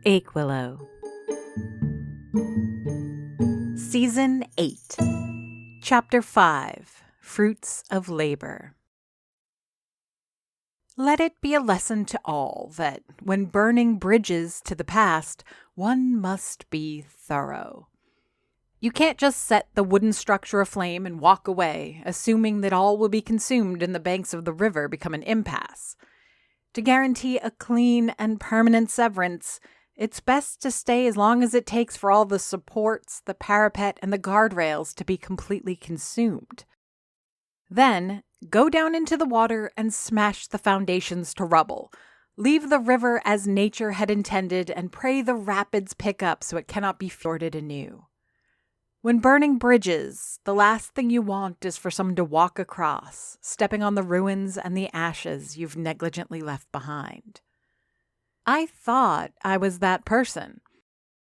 Achewillow. Season 8. Chapter 5. Fruits of Labor. Let it be a lesson to all that, when burning bridges to the past, one must be thorough. You can't just set the wooden structure aflame and walk away, assuming that all will be consumed and the banks of the river become an impasse. To guarantee a clean and permanent severance, it's best to stay as long as it takes for all the supports, the parapet, and the guardrails to be completely consumed. Then, go down into the water and smash the foundations to rubble. Leave the river as nature had intended and pray the rapids pick up so it cannot be forded anew. When burning bridges, the last thing you want is for someone to walk across, stepping on the ruins and the ashes you've negligently left behind. I thought I was that person,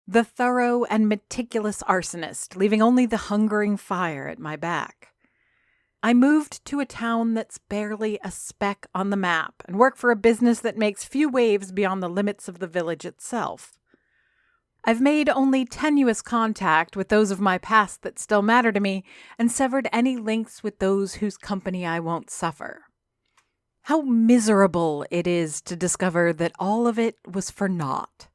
the thorough and meticulous arsonist, leaving only the hungering fire at my back. I moved to a town that's barely a speck on the map and work for a business that makes few waves beyond the limits of the village itself. I've made only tenuous contact with those of my past that still matter to me and severed any links with those whose company I won't suffer. How miserable it is to discover that all of it was for naught.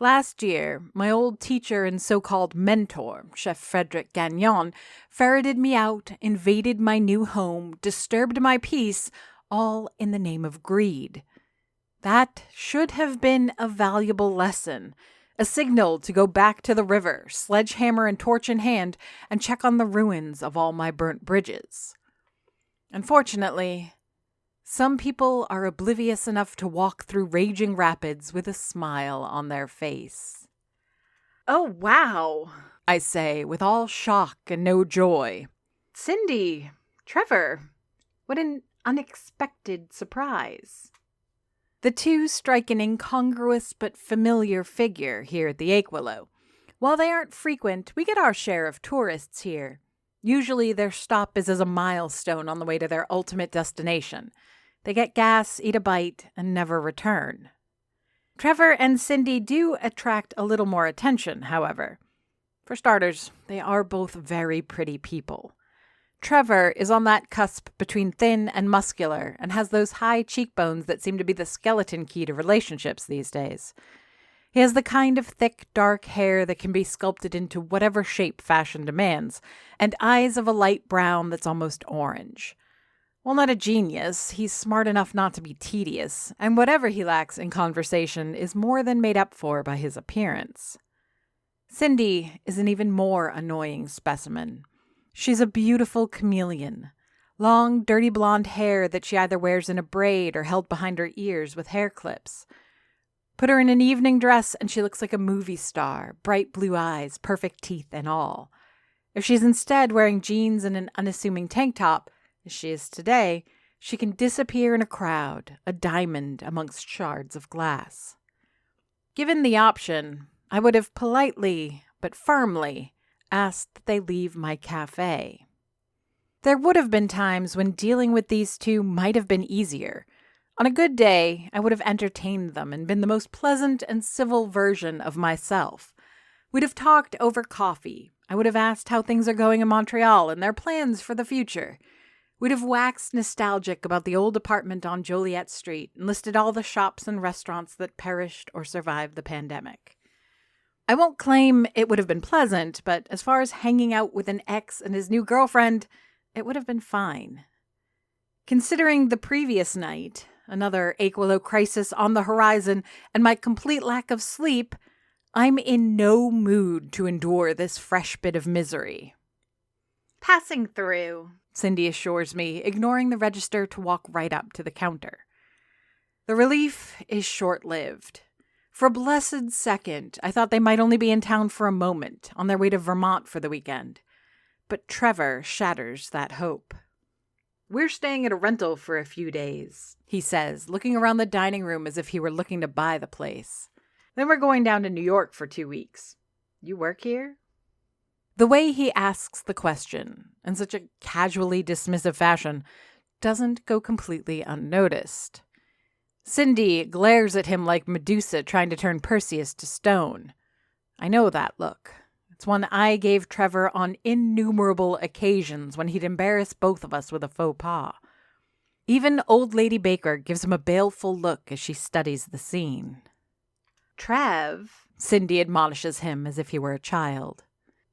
Last year, my old teacher and so-called mentor, Chef Frederick Gagnon, ferreted me out, invaded my new home, disturbed my peace, all in the name of greed. That should have been a valuable lesson, a signal to go back to the river, sledgehammer and torch in hand, and check on the ruins of all my burnt bridges. Unfortunately, some people are oblivious enough to walk through raging rapids with a smile on their face. "Oh, wow," I say, with all shock and no joy. "Cindy, Trevor, what an unexpected surprise." The two strike an incongruous but familiar figure here at the Achewillow. While they aren't frequent, we get our share of tourists here. Usually their stop is as a milestone on the way to their ultimate destination. They get gas, eat a bite, and never return. Trevor and Cindy do attract a little more attention, however. For starters, they are both very pretty people. Trevor is on that cusp between thin and muscular and has those high cheekbones that seem to be the skeleton key to relationships these days. He has the kind of thick, dark hair that can be sculpted into whatever shape fashion demands, and eyes of a light brown that's almost orange. While not a genius, he's smart enough not to be tedious, and whatever he lacks in conversation is more than made up for by his appearance. Cindy is an even more annoying specimen. She's a beautiful chameleon. Long, dirty blonde hair that she either wears in a braid or held behind her ears with hair clips. Put her in an evening dress and she looks like a movie star, bright blue eyes, perfect teeth and all. If she's instead wearing jeans and an unassuming tank top, as she is today, she can disappear in a crowd, a diamond amongst shards of glass. Given the option, I would have politely, but firmly, asked that they leave my cafe. There would have been times when dealing with these two might have been easier. On a good day, I would have entertained them and been the most pleasant and civil version of myself. We'd have talked over coffee. I would have asked how things are going in Montreal and their plans for the future. We'd have waxed nostalgic about the old apartment on Joliet Street and listed all the shops and restaurants that perished or survived the pandemic. I won't claim it would have been pleasant, but as far as hanging out with an ex and his new girlfriend, it would have been fine. Considering the previous night, another Achewillow crisis on the horizon, and my complete lack of sleep, I'm in no mood to endure this fresh bit of misery. "Passing through," Cindy assures me, ignoring the register to walk right up to the counter. The relief is short-lived. For a blessed second, I thought they might only be in town for a moment, on their way to Vermont for the weekend. But Trevor shatters that hope. "We're staying at a rental for a few days," he says, looking around the dining room as if he were looking to buy the place. "Then we're going down to New York for 2 weeks. You work here?" The way he asks the question, in such a casually dismissive fashion, doesn't go completely unnoticed. Cindy glares at him like Medusa trying to turn Perseus to stone. I know that look. It's one I gave Trevor on innumerable occasions when he'd embarrass both of us with a faux pas. Even old Lady Baker gives him a baleful look as she studies the scene. "Trev," Cindy admonishes him as if he were a child.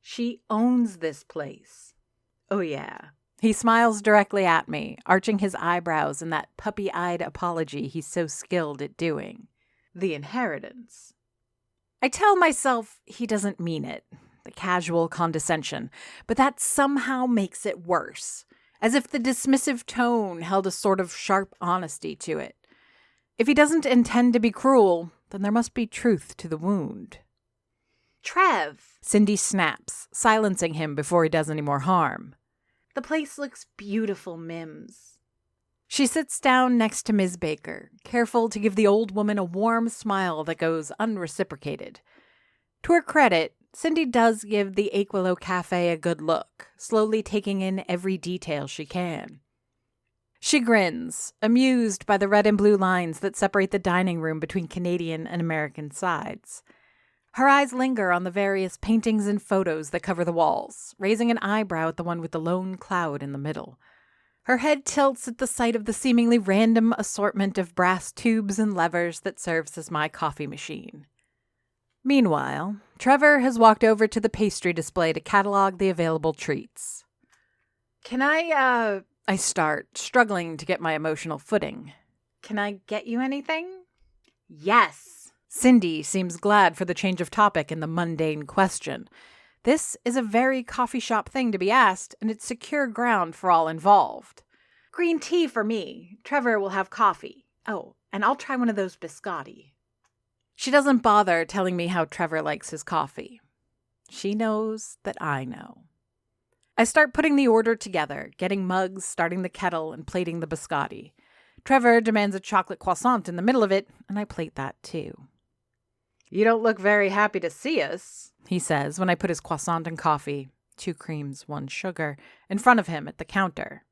"She owns this place." "Oh, yeah." He smiles directly at me, arching his eyebrows in that puppy-eyed apology he's so skilled at doing. "The inheritance." I tell myself he doesn't mean it, the casual condescension, but that somehow makes it worse, as if the dismissive tone held a sort of sharp honesty to it. If he doesn't intend to be cruel, then there must be truth to the wound. "Trev," Cindy snaps, silencing him before he does any more harm. "The place looks beautiful, Mims." She sits down next to Ms. Baker, careful to give the old woman a warm smile that goes unreciprocated. To her credit, Cindy does give the Achewillow Cafe a good look, slowly taking in every detail she can. She grins, amused by the red and blue lines that separate the dining room between Canadian and American sides. Her eyes linger on the various paintings and photos that cover the walls, raising an eyebrow at the one with the lone cloud in the middle. Her head tilts at the sight of the seemingly random assortment of brass tubes and levers that serves as my coffee machine. Meanwhile, Trevor has walked over to the pastry display to catalog the available treats. "Can I start, struggling to get my emotional footing. "Can I get you anything?" "Yes." Cindy seems glad for the change of topic in the mundane question. This is a very coffee shop thing to be asked, and it's secure ground for all involved. "Green tea for me. Trevor will have coffee. Oh, and I'll try one of those biscotti." She doesn't bother telling me how Trevor likes his coffee. She knows that I know. I start putting the order together, getting mugs, starting the kettle, and plating the biscotti. Trevor demands a chocolate croissant in the middle of it, and I plate that too. "You don't look very happy to see us," he says when I put his croissant and coffee, 2 creams, 1 sugar, in front of him at the counter.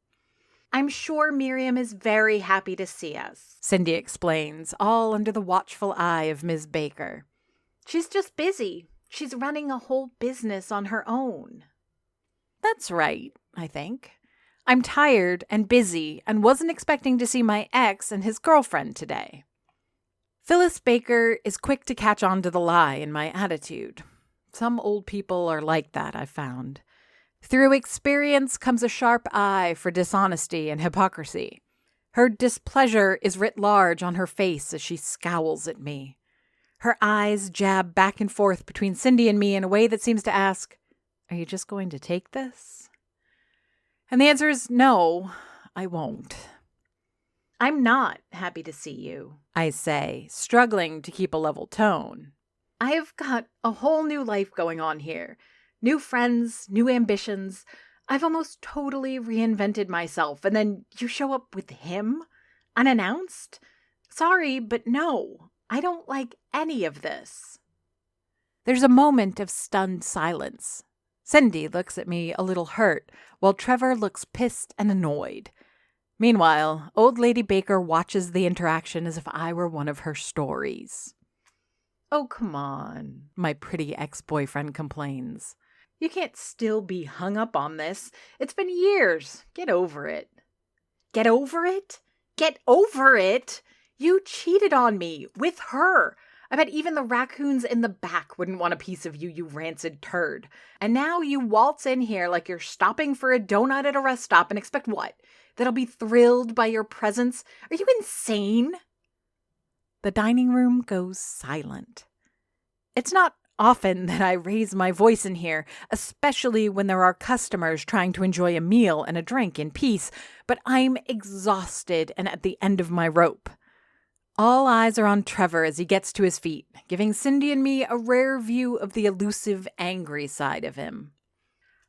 "I'm sure Miram is very happy to see us," Cindy explains, all under the watchful eye of Ms. Baker. "She's just busy. She's running a whole business on her own." That's right, I think. I'm tired and busy and wasn't expecting to see my ex and his girlfriend today. Phyllis Baker is quick to catch on to the lie in my attitude. Some old people are like that, I've found. Through experience comes a sharp eye for dishonesty and hypocrisy. Her displeasure is writ large on her face as she scowls at me. Her eyes jab back and forth between Cindy and me in a way that seems to ask, "Are you just going to take this?" And the answer is no, I won't. "I'm not happy to see you," I say, struggling to keep a level tone. "I've got a whole new life going on here. New friends, new ambitions. I've almost totally reinvented myself, and then you show up with him? Unannounced? Sorry, but no, I don't like any of this." There's a moment of stunned silence. Cindy looks at me a little hurt, while Trevor looks pissed and annoyed. Meanwhile, old Lady Baker watches the interaction as if I were one of her stories. "Oh, come on," my pretty ex-boyfriend complains. "You can't still be hung up on this. It's been years. Get over it." "Get over it? Get over it? You cheated on me with her. I bet even the raccoons in the back wouldn't want a piece of you, you rancid turd. And now you waltz in here like you're stopping for a donut at a rest stop and expect what? That I'll be thrilled by your presence? Are you insane?" The dining room goes silent. It's not often that I raise my voice in here, especially when there are customers trying to enjoy a meal and a drink in peace, but I'm exhausted and at the end of my rope. All eyes are on Trevor as he gets to his feet, giving Cindy and me a rare view of the elusive, angry side of him.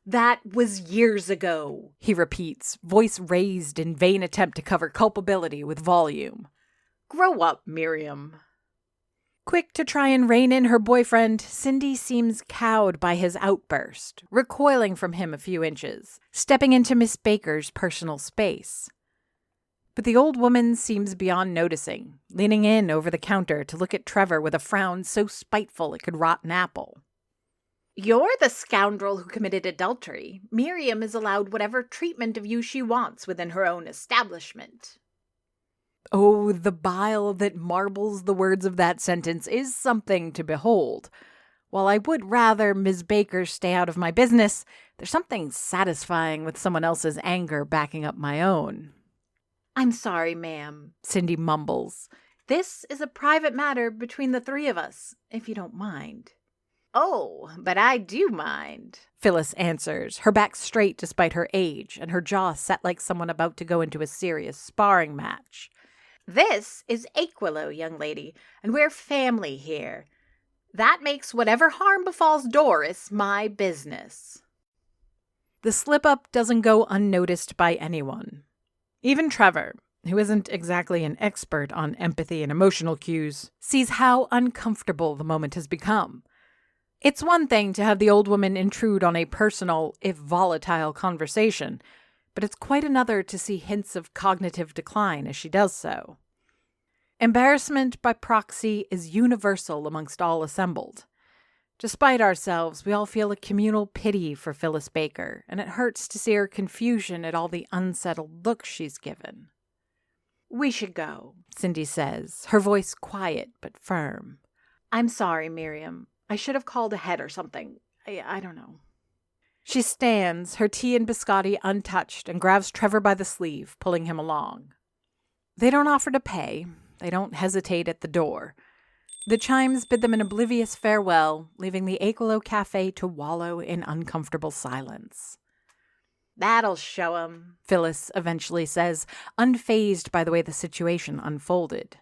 "That was years ago," he repeats, voice raised in vain attempt to cover culpability with volume. "Grow up, Miram." Quick to try and rein in her boyfriend, Cindy seems cowed by his outburst, recoiling from him a few inches, stepping into Miss Baker's personal space. But the old woman seems beyond noticing, leaning in over the counter to look at Trevor with a frown so spiteful it could rot an apple. "You're the scoundrel who committed adultery. Miriam is allowed whatever treatment of you she wants within her own establishment." Oh, the bile that marbles the words of that sentence is something to behold. While I would rather Ms. Baker stay out of my business, there's something satisfying with someone else's anger backing up my own. "I'm sorry, ma'am," Cindy mumbles. "This is a private matter between the three of us, if you don't mind." "Oh, but I do mind," Phyllis answers, her back straight despite her age, and her jaw set like someone about to go into a serious sparring match. "This is Achewillow, young lady, and we're family here. That makes whatever harm befalls Doris my business." The slip-up doesn't go unnoticed by anyone. Even Trevor, who isn't exactly an expert on empathy and emotional cues, sees how uncomfortable the moment has become. It's one thing to have the old woman intrude on a personal, if volatile, conversation, but it's quite another to see hints of cognitive decline as she does so. Embarrassment by proxy is universal amongst all assembled. Despite ourselves, we all feel a communal pity for Phyllis Baker, and it hurts to see her confusion at all the unsettled looks she's given. "We should go," Cindy says, her voice quiet but firm. "I'm sorry, Miriam. I should have called ahead or something. I don't know." She stands, her tea and biscotti untouched, and grabs Trevor by the sleeve, pulling him along. They don't offer to pay. They don't hesitate at the door. The chimes bid them an oblivious farewell, leaving the Achewillow Cafe to wallow in uncomfortable silence. "That'll show 'em," Phyllis eventually says, unfazed by the way the situation unfolded.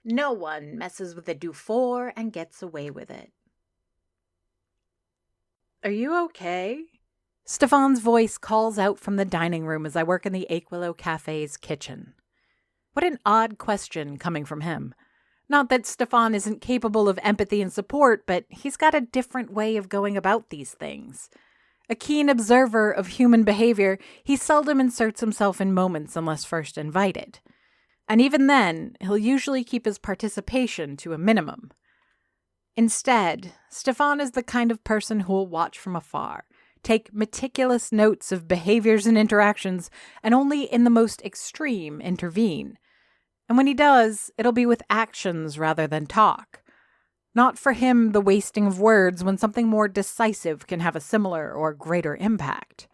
"No one messes with a Dufour and gets away with it." "Are you okay?" Stefan's voice calls out from the dining room as I work in the Achewillow Cafe's kitchen. What an odd question coming from him. Not that Stefan isn't capable of empathy and support, but he's got a different way of going about these things. A keen observer of human behavior, he seldom inserts himself in moments unless first invited. And even then, he'll usually keep his participation to a minimum. Instead, Stefan is the kind of person who will watch from afar, take meticulous notes of behaviors and interactions, and only in the most extreme intervene. And when he does, it'll be with actions rather than talk. Not for him the wasting of words when something more decisive can have a similar or greater impact.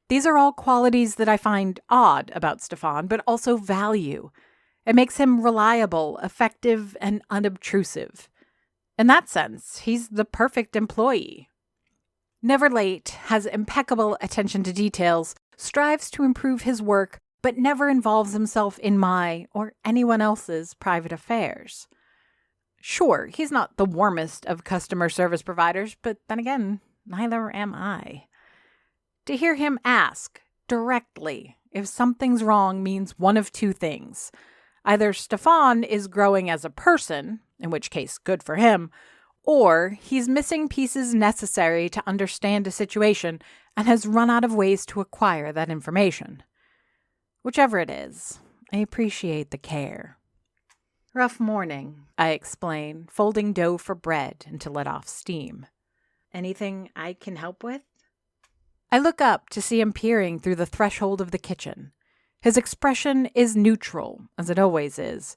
These are all qualities that I find odd about Stefan, but also value. It makes him reliable, effective, and unobtrusive. In that sense, he's the perfect employee. Never late, has impeccable attention to details, strives to improve his work, but never involves himself in my or anyone else's private affairs. Sure, he's not the warmest of customer service providers, but then again, neither am I. To hear him ask, directly, if something's wrong means one of two things. Either Stefan is growing as a person, in which case good for him, or he's missing pieces necessary to understand a situation and has run out of ways to acquire that information. Whichever it is, I appreciate the care. Rough morning, I explain, folding dough for bread and to let off steam. "Anything I can help with?" I look up to see him peering through the threshold of the kitchen. His expression is neutral, as it always is,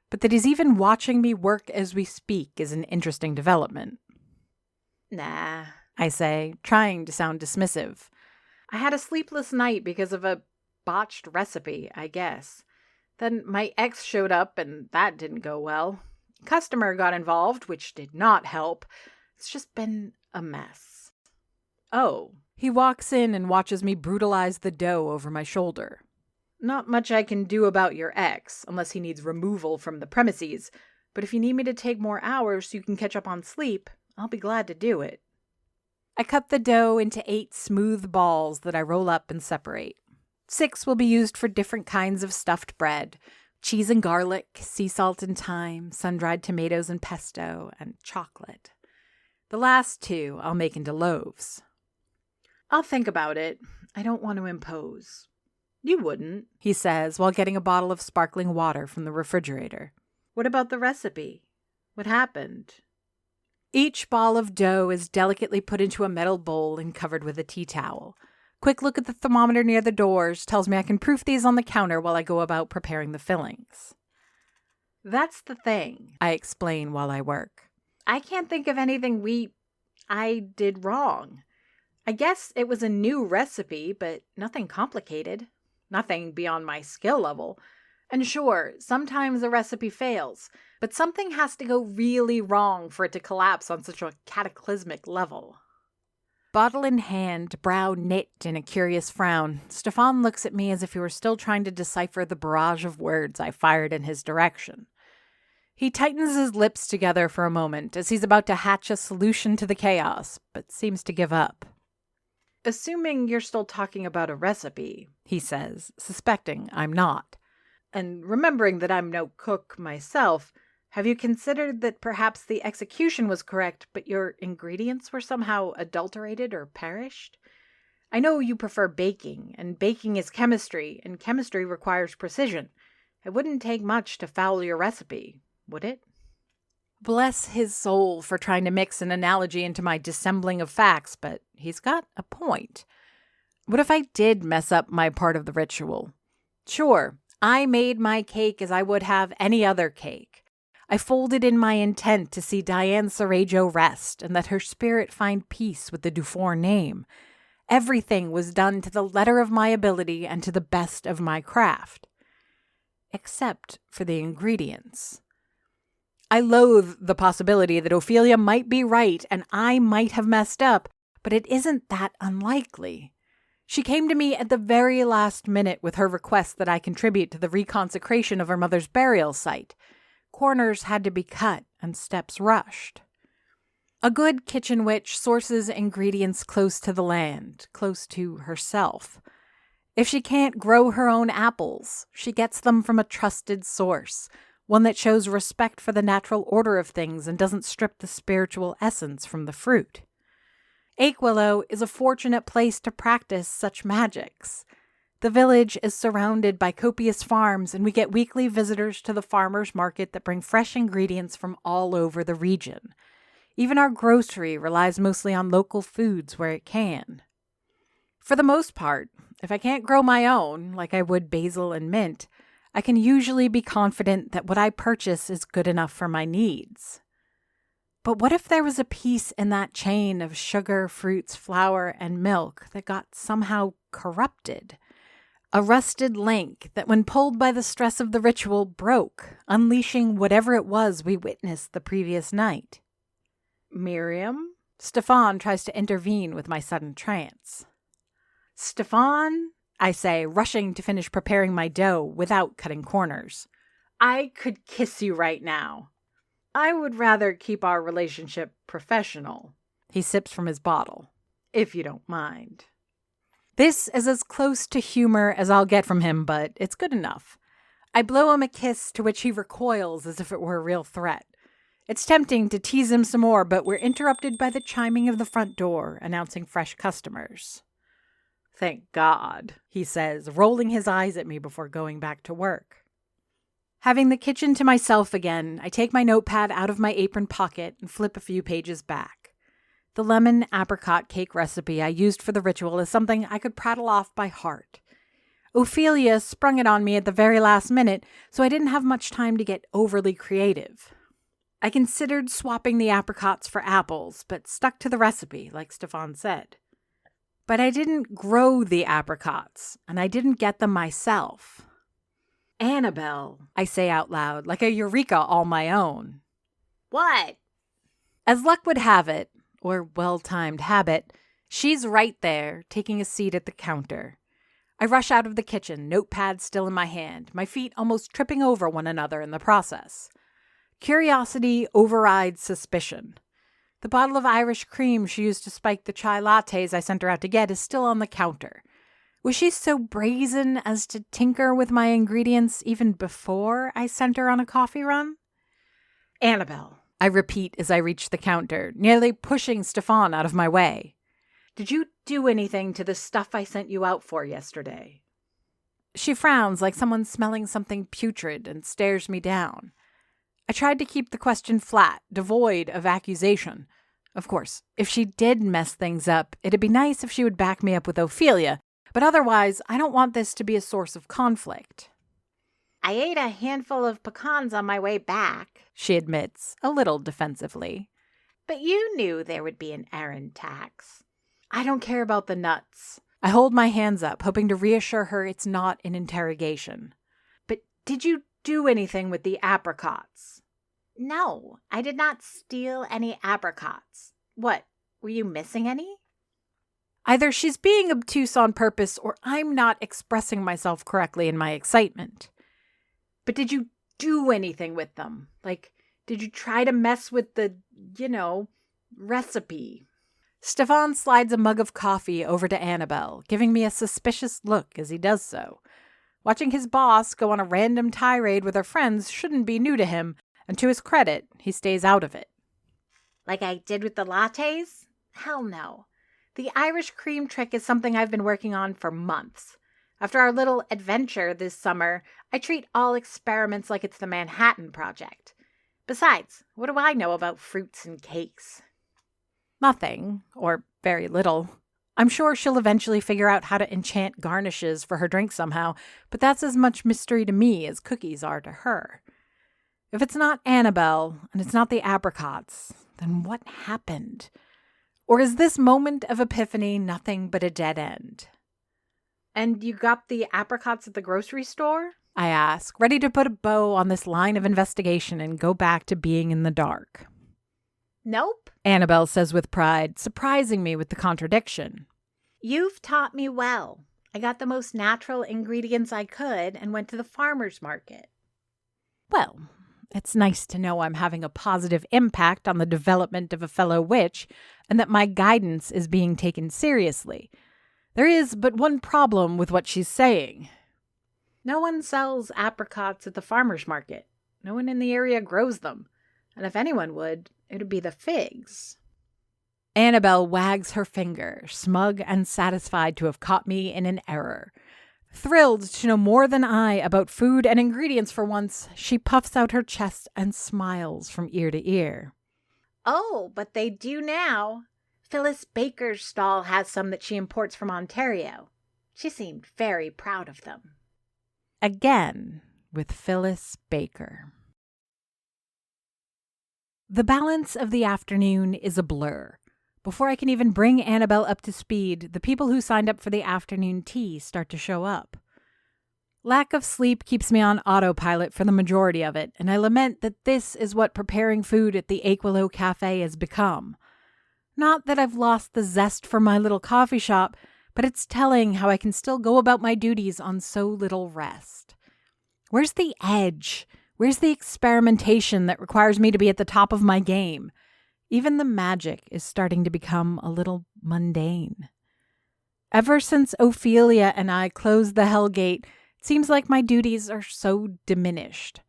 but that he's even watching me work as we speak is an interesting development. "Nah," I say, trying to sound dismissive. "I had a sleepless night because of a botched recipe, I guess. Then my ex showed up and that didn't go well. Customer got involved, which did not help. It's just been a mess." Oh. He walks in and watches me brutalize the dough over my shoulder. "Not much I can do about your ex, unless he needs removal from the premises. But if you need me to take more hours so you can catch up on sleep, I'll be glad to do it." I cut the dough into 8 smooth balls that I roll up and separate. 6 will be used for different kinds of stuffed bread, cheese and garlic, sea salt and thyme, sun-dried tomatoes and pesto, and chocolate. The last 2 I'll make into loaves. "I'll think about it. I don't want to impose." You wouldn't, he says while getting a bottle of sparkling water from the refrigerator. What about the recipe? What happened? Each ball of dough is delicately put into a metal bowl and covered with a tea towel. Quick look at the thermometer near the doors tells me I can proof these on the counter while I go about preparing the fillings. That's the thing, I explain while I work. I can't think of anything I did wrong. I guess it was a new recipe, but nothing complicated. Nothing beyond my skill level. And sure, sometimes a recipe fails, but something has to go really wrong for it to collapse on such a cataclysmic level. Bottle in hand, brow knit in a curious frown, Stefan looks at me as if he were still trying to decipher the barrage of words I fired in his direction. He tightens his lips together for a moment as he's about to hatch a solution to the chaos, but seems to give up. Assuming you're still talking about a recipe, he says, suspecting I'm not. And remembering that I'm no cook myself, have you considered that perhaps the execution was correct, but your ingredients were somehow adulterated or perished? I know you prefer baking, and baking is chemistry, and chemistry requires precision. It wouldn't take much to foul your recipe, would it? Bless his soul for trying to mix an analogy into my dissembling of facts, but he's got a point. What if I did mess up my part of the ritual? Sure, I made my cake as I would have any other cake. I folded in my intent to see Diane Sarajo rest and that her spirit find peace with the Dufour name. Everything was done to the letter of my ability and to the best of my craft. Except for the ingredients. I loathe the possibility that Ophelia might be right and I might have messed up, but it isn't that unlikely. She came to me at the very last minute with her request that I contribute to the reconsecration of her mother's burial site. Corners had to be cut and steps rushed. A good kitchen witch sources ingredients close to the land, close to herself. If she can't grow her own apples, she gets them from a trusted source, one that shows respect for the natural order of things and doesn't strip the spiritual essence from the fruit. Achewillow is a fortunate place to practice such magics. The village is surrounded by copious farms, and we get weekly visitors to the farmers' market that bring fresh ingredients from all over the region. Even our grocery relies mostly on local foods where it can. For the most part, if I can't grow my own, like I would basil and mint, I can usually be confident that what I purchase is good enough for my needs. But what if there was a piece in that chain of sugar, fruits, flour, and milk that got somehow corrupted? A rusted link that, when pulled by the stress of the ritual, broke, unleashing whatever it was we witnessed the previous night. Miram? Stefan tries to intervene with my sudden trance. Stefan? I say, rushing to finish preparing my dough without cutting corners. I could kiss you right now. I would rather keep our relationship professional. He sips from his bottle. If you don't mind. This is as close to humor as I'll get from him, but it's good enough. I blow him a kiss to which he recoils as if it were a real threat. It's tempting to tease him some more, but we're interrupted by the chiming of the front door, announcing fresh customers. Thank God, he says, rolling his eyes at me before going back to work. Having the kitchen to myself again, I take my notepad out of my apron pocket and flip a few pages back. The lemon apricot cake recipe I used for the ritual is something I could prattle off by heart. Ophelia sprung it on me at the very last minute, so I didn't have much time to get overly creative. I considered swapping the apricots for apples, but stuck to the recipe, like Stefan said. But I didn't grow the apricots, and I didn't get them myself. Annabelle, I say out loud, like a eureka all my own. What? As luck would have it, or well-timed habit, she's right there, taking a seat at the counter. I rush out of the kitchen, notepad still in my hand, my feet almost tripping over one another in the process. Curiosity overrides suspicion. The bottle of Irish cream she used to spike the chai lattes I sent her out to get is still on the counter. Was she so brazen as to tinker with my ingredients even before I sent her on a coffee run? Annabelle, I repeat as I reach the counter, nearly pushing Stefan out of my way. Did you do anything to the stuff I sent you out for yesterday? She frowns like someone smelling something putrid and stares me down. I tried to keep the question flat, devoid of accusation. Of course, if she did mess things up, it'd be nice if she would back me up with Ophelia, but otherwise, I don't want this to be a source of conflict. I ate a handful of pecans on my way back, she admits, a little defensively. But you knew there would be an errand tax. I don't care about the nuts. I hold my hands up, hoping to reassure her it's not an interrogation. But did you do anything with the apricots? No, I did not steal any apricots. What, were you missing any? Either she's being obtuse on purpose or I'm not expressing myself correctly in my excitement. But did you do anything with them? Like, did you try to mess with the, recipe? Stefan slides a mug of coffee over to Annabelle, giving me a suspicious look as he does so. Watching his boss go on a random tirade with her friends shouldn't be new to him, and to his credit, he stays out of it. Like I did with the lattes? Hell no. The Irish cream trick is something I've been working on for months. After our little adventure this summer, I treat all experiments like it's the Manhattan Project. Besides, what do I know about fruits and cakes? Nothing, or very little. I'm sure she'll eventually figure out how to enchant garnishes for her drink somehow, but that's as much mystery to me as cookies are to her. If it's not Annabelle, and it's not the apricots, then what happened? Or is this moment of epiphany nothing but a dead end? And you got the apricots at the grocery store? I ask, ready to put a bow on this line of investigation and go back to being in the dark. Nope, Annabelle says with pride, surprising me with the contradiction. You've taught me well. I got the most natural ingredients I could and went to the farmer's market. Well, it's nice to know I'm having a positive impact on the development of a fellow witch and that my guidance is being taken seriously. There is but one problem with what she's saying. No one sells apricots at the farmer's market. No one in the area grows them. And if anyone would, it would be the figs. Annabelle wags her finger, smug and satisfied to have caught me in an error. Thrilled to know more than I about food and ingredients for once, she puffs out her chest and smiles from ear to ear. Oh, but they do now. Phyllis Baker's stall has some that she imports from Ontario. She seemed very proud of them. Again, with Phyllis Baker. The balance of the afternoon is a blur. Before I can even bring Annabelle up to speed, the people who signed up for the afternoon tea start to show up. Lack of sleep keeps me on autopilot for the majority of it, and I lament that this is what preparing food at the Achewillow Cafe has become. Not that I've lost the zest for my little coffee shop, but it's telling how I can still go about my duties on so little rest. Where's the edge? Where's the experimentation that requires me to be at the top of my game? Even the magic is starting to become a little mundane. Ever since Ophelia and I closed the Hell Gate, it seems like my duties are so diminished.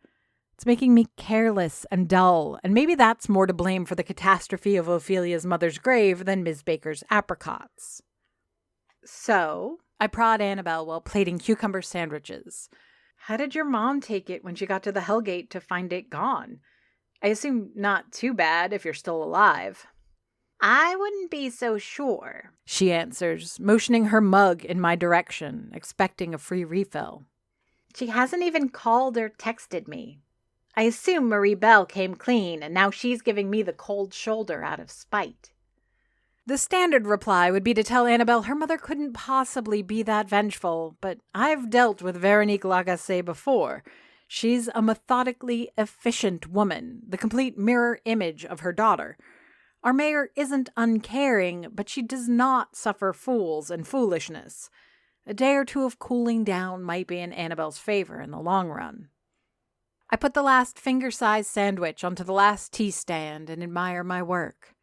It's making me careless and dull, and maybe that's more to blame for the catastrophe of Ophelia's mother's grave than Ms. Baker's apricots. So, I prod Annabelle while plating cucumber sandwiches. How did your mom take it when she got to the Hell Gate to find it gone? I assume not too bad if you're still alive. I wouldn't be so sure, she answers, motioning her mug in my direction, expecting a free refill. She hasn't even called or texted me. I assume Marie Belle came clean, and now she's giving me the cold shoulder out of spite. The standard reply would be to tell Annabelle her mother couldn't possibly be that vengeful, but I've dealt with Veronique Lagacé before. She's a methodically efficient woman, the complete mirror image of her daughter. Our mayor isn't uncaring, but she does not suffer fools and foolishness. A day or two of cooling down might be in Annabelle's favor in the long run. I put the last finger-sized sandwich onto the last tea stand and admire my work.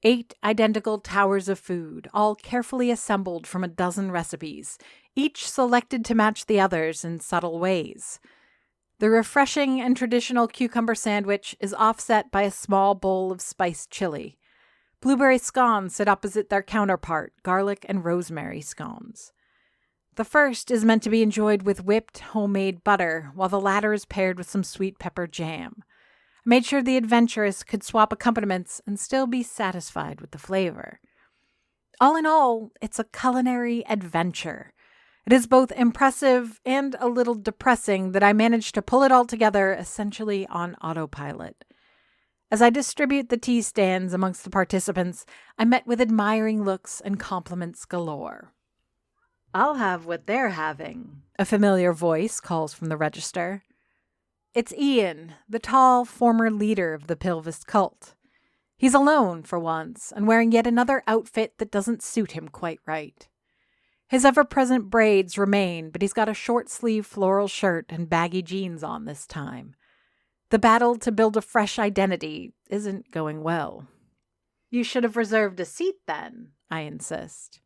8 identical towers of food, all carefully assembled from a dozen recipes, each selected to match the others in subtle ways. The refreshing and traditional cucumber sandwich is offset by a small bowl of spiced chili. Blueberry scones sit opposite their counterpart, garlic and rosemary scones. The first is meant to be enjoyed with whipped homemade butter, while the latter is paired with some sweet pepper jam. I made sure the adventurous could swap accompaniments and still be satisfied with the flavor. All in all, it's a culinary adventure. It is both impressive and a little depressing that I managed to pull it all together essentially on autopilot. As I distribute the tea stands amongst the participants, I'm met with admiring looks and compliments galore. "I'll have what they're having," a familiar voice calls from the register. It's Ian, the tall former leader of the Pilvist cult. He's alone for once and wearing yet another outfit that doesn't suit him quite right. His ever-present braids remain, but he's got a short-sleeve floral shirt and baggy jeans on this time. The battle to build a fresh identity isn't going well. "You should have reserved a seat then," I insist.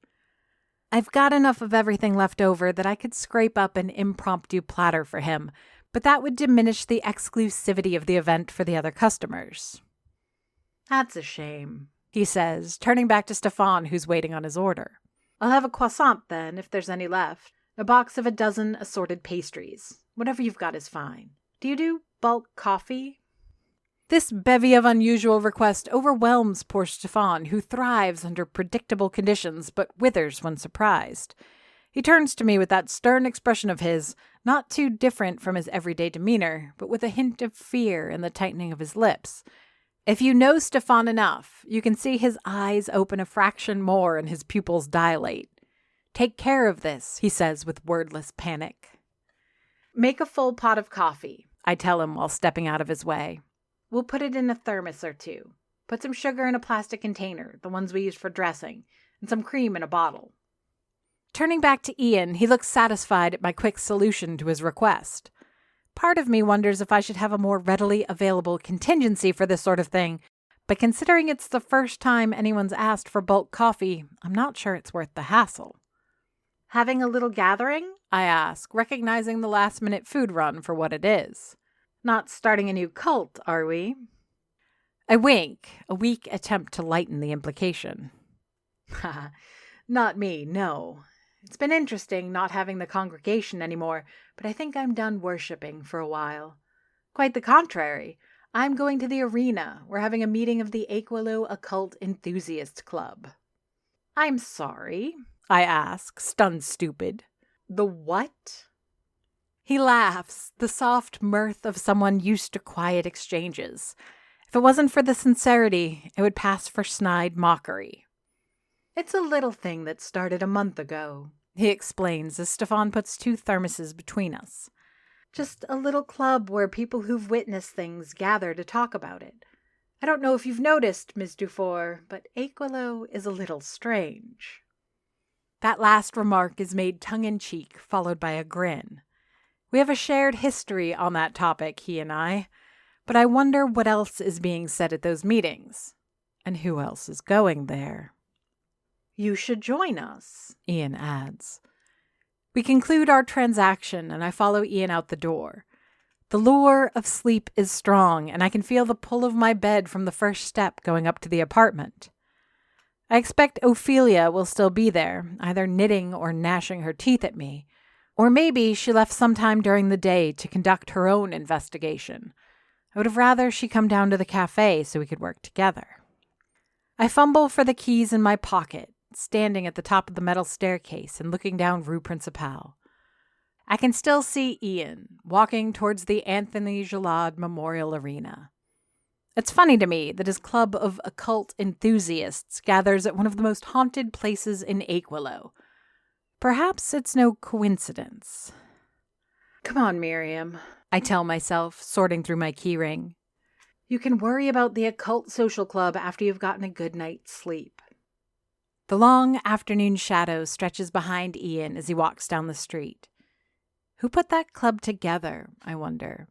I've got enough of everything left over that I could scrape up an impromptu platter for him, but that would diminish the exclusivity of the event for the other customers. "That's a shame," he says, turning back to Stefan, who's waiting on his order. "I'll have a croissant then, if there's any left. A box of a dozen assorted pastries. Whatever you've got is fine. Do you do bulk coffee?" This bevy of unusual requests overwhelms poor Stefan, who thrives under predictable conditions but withers when surprised. He turns to me with that stern expression of his, not too different from his everyday demeanor, but with a hint of fear in the tightening of his lips. If you know Stefan enough, you can see his eyes open a fraction more and his pupils dilate. "Take care of this," he says with wordless panic. "Make a full pot of coffee," I tell him while stepping out of his way. "We'll put it in a thermos or two. Put some sugar in a plastic container, the ones we use for dressing, and some cream in a bottle." Turning back to Ian, he looks satisfied at my quick solution to his request. Part of me wonders if I should have a more readily available contingency for this sort of thing, but considering it's the first time anyone's asked for bulk coffee, I'm not sure it's worth the hassle. "Having a little gathering?" I ask, recognizing the last-minute food run for what it is. "Not starting a new cult, are we?" I wink, a weak attempt to lighten the implication. "Not me, no. It's been interesting not having the congregation anymore, but I think I'm done worshipping for a while. Quite the contrary. I'm going to the arena. We're having a meeting of the Achewillow Occult Enthusiast Club." "I'm sorry," I ask, stunned stupid. "The what?" He laughs, the soft mirth of someone used to quiet exchanges. If it wasn't for the sincerity, it would pass for snide mockery. "It's a little thing that started a month ago," he explains as Stefan puts 2 thermoses between us. "Just a little club where people who've witnessed things gather to talk about it. I don't know if you've noticed, Miss Dufour, but Achewillow is a little strange." That last remark is made tongue-in-cheek, followed by a grin. We have a shared history on that topic, he and I, but I wonder what else is being said at those meetings, and who else is going there. "You should join us," Ian adds. We conclude our transaction, and I follow Ian out the door. The lure of sleep is strong, and I can feel the pull of my bed from the first step going up to the apartment. I expect Ophelia will still be there, either knitting or gnashing her teeth at me. Or maybe she left sometime during the day to conduct her own investigation. I would have rather she come down to the cafe so we could work together. I fumble for the keys in my pocket, standing at the top of the metal staircase and looking down Rue Principale. I can still see Ian walking towards the Anthony Gillard Memorial Arena. It's funny to me that his club of occult enthusiasts gathers at one of the most haunted places in Achewillow. Perhaps it's no coincidence. "Come on, Miram," I tell myself, sorting through my keyring. "You can worry about the occult social club after you've gotten a good night's sleep." The long afternoon shadow stretches behind Ian as he walks down the street. Who put that club together, I wonder?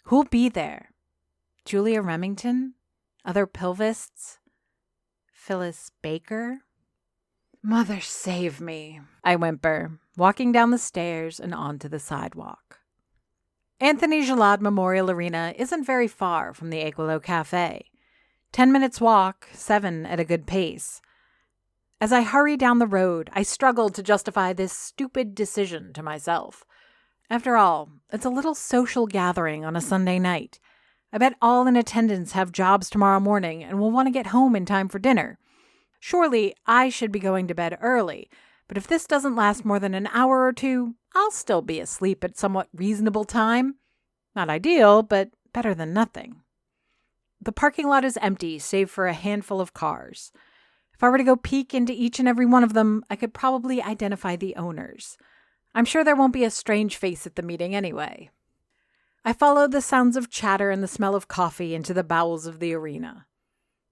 Who'll be there? Julia Remington? Other Pilvists? Phyllis Baker? "Mother save me," I whimper, walking down the stairs and onto the sidewalk. Anthony Gillard Memorial Arena isn't very far from the Achewillow Cafe. 10 minutes walk, 7 at a good pace. As I hurry down the road, I struggle to justify this stupid decision to myself. After all, it's a little social gathering on a Sunday night. I bet all in attendance have jobs tomorrow morning and will want to get home in time for dinner. Surely I should be going to bed early, but if this doesn't last more than an hour or two, I'll still be asleep at somewhat reasonable time. Not ideal, but better than nothing. The parking lot is empty, save for a handful of cars. If I were to go peek into each and every one of them, I could probably identify the owners. I'm sure there won't be a strange face at the meeting anyway. I follow the sounds of chatter and the smell of coffee into the bowels of the arena.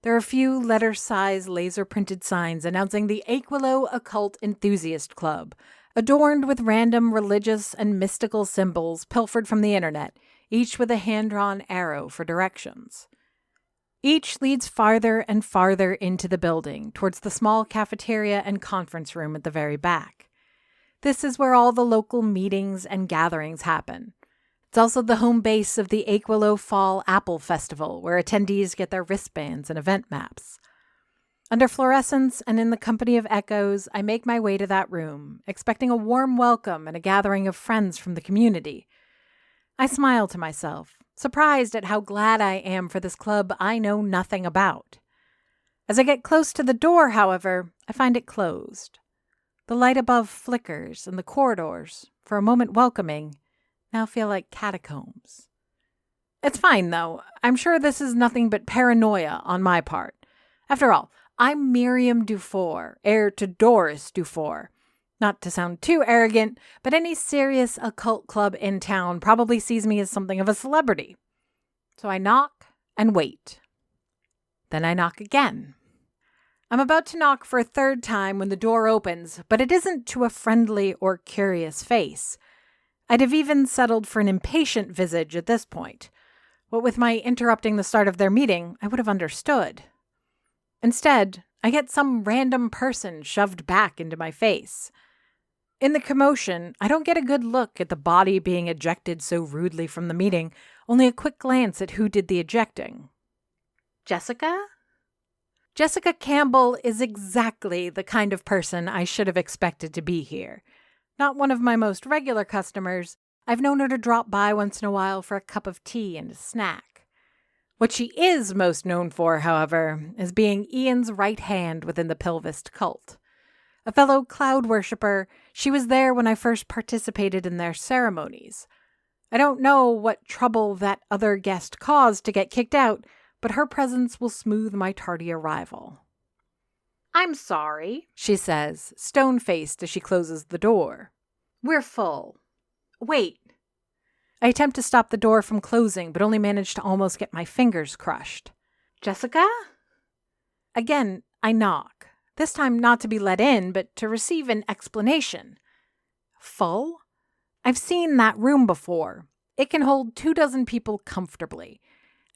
There are a few letter-size laser-printed signs announcing the Achewillow Occult Enthusiast Club, adorned with random religious and mystical symbols pilfered from the internet, each with a hand-drawn arrow for directions. Each leads farther and farther into the building, towards the small cafeteria and conference room at the very back. This is where all the local meetings and gatherings happen. It's also the home base of the Achewillow Fall Apple Festival, where attendees get their wristbands and event maps. Under fluorescence and in the company of echoes, I make my way to that room, expecting a warm welcome and a gathering of friends from the community. I smile to myself, surprised at how glad I am for this club I know nothing about. As I get close to the door, however, I find it closed. The light above flickers, and the corridors, for a moment welcoming, now feel like catacombs. It's fine, though. I'm sure this is nothing but paranoia on my part. After all, I'm Miram Dufour, heir to Doris Dufour. Not to sound too arrogant, but any serious occult club in town probably sees me as something of a celebrity. So I knock and wait. Then I knock again. I'm about to knock for a third time when the door opens, but it isn't to a friendly or curious face. I'd have even settled for an impatient visage at this point. What with my interrupting the start of their meeting, I would have understood. Instead, I get some random person shoved back into my face. In the commotion, I don't get a good look at the body being ejected so rudely from the meeting, only a quick glance at who did the ejecting. Jessica? Jessica Campbell is exactly the kind of person I should have expected to be here. Not one of my most regular customers, I've known her to drop by once in a while for a cup of tea and a snack. What she is most known for, however, is being Ian's right hand within the Pilvist cult. A fellow cloud worshipper, she was there when I first participated in their ceremonies. I don't know what trouble that other guest caused to get kicked out, but her presence will smooth my tardy arrival. I'm sorry, she says, stone-faced as she closes the door. We're full. Wait. I attempt to stop the door from closing, but only manage to almost get my fingers crushed. Jessica? Again, I knock. This time not to be let in, but to receive an explanation. Full? I've seen that room before. It can hold 24 people comfortably.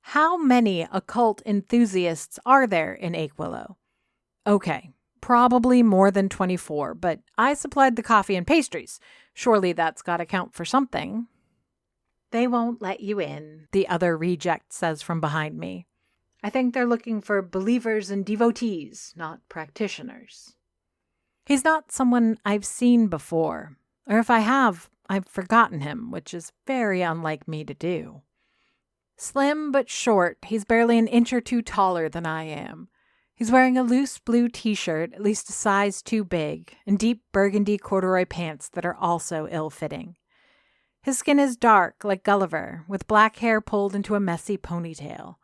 How many occult enthusiasts are there in Achewillow? Okay, probably more than 24, but I supplied the coffee and pastries. Surely that's got to count for something. They won't let you in, the other reject says from behind me. I think they're looking for believers and devotees, not practitioners. He's not someone I've seen before, or if I have, I've forgotten him, which is very unlike me to do. Slim but short, he's barely an inch or two taller than I am. He's wearing a loose blue t-shirt, at least a size too big, and deep burgundy corduroy pants that are also ill-fitting. His skin is dark, like Gulliver, with black hair pulled into a messy ponytail.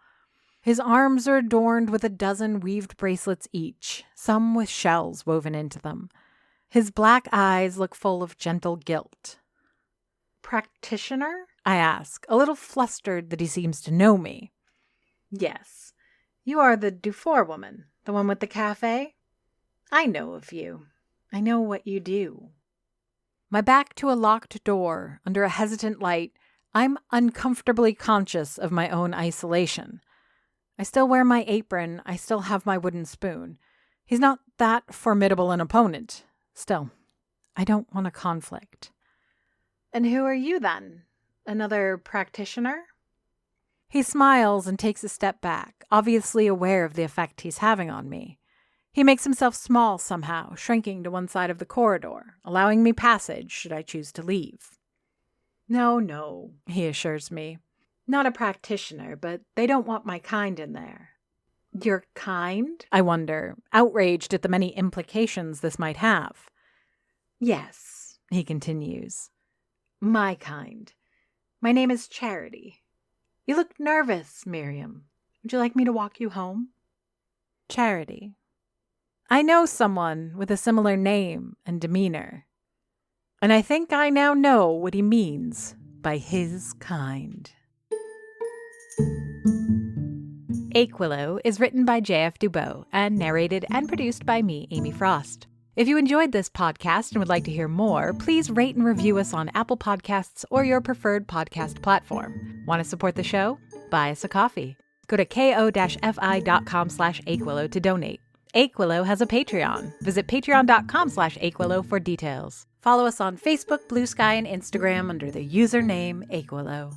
His arms are adorned with a dozen weaved bracelets each, some with shells woven into them. His black eyes look full of gentle guilt. Practitioner? I ask, a little flustered that he seems to know me. Yes. You are the Dufour woman, the one with the cafe? I know of you. I know what you do. My back to a locked door, under a hesitant light, I'm uncomfortably conscious of my own isolation. I still wear my apron, I still have my wooden spoon. He's not that formidable an opponent. Still, I don't want a conflict. And who are you then? Another practitioner? He smiles and takes a step back, obviously aware of the effect he's having on me. He makes himself small somehow, shrinking to one side of the corridor, allowing me passage should I choose to leave. No, he assures me. Not a practitioner, but they don't want my kind in there. Your kind? I wonder, outraged at the many implications this might have. Yes, he continues. My kind. My name is Charity. You look nervous, Miriam. Would you like me to walk you home? Charity. I know someone with a similar name and demeanor, and I think I now know what he means by his kind. Achewillow is written by J.F. Dubow and narrated and produced by me, Amy Frost. If you enjoyed this podcast and would like to hear more, please rate and review us on Apple Podcasts or your preferred podcast platform. Want to support the show? Buy us a coffee. Go to ko-fi.com/Achewillow to donate. Achewillow has a Patreon. Visit patreon.com/Achewillow for details. Follow us on Facebook, Blue Sky, and Instagram under the username Achewillow.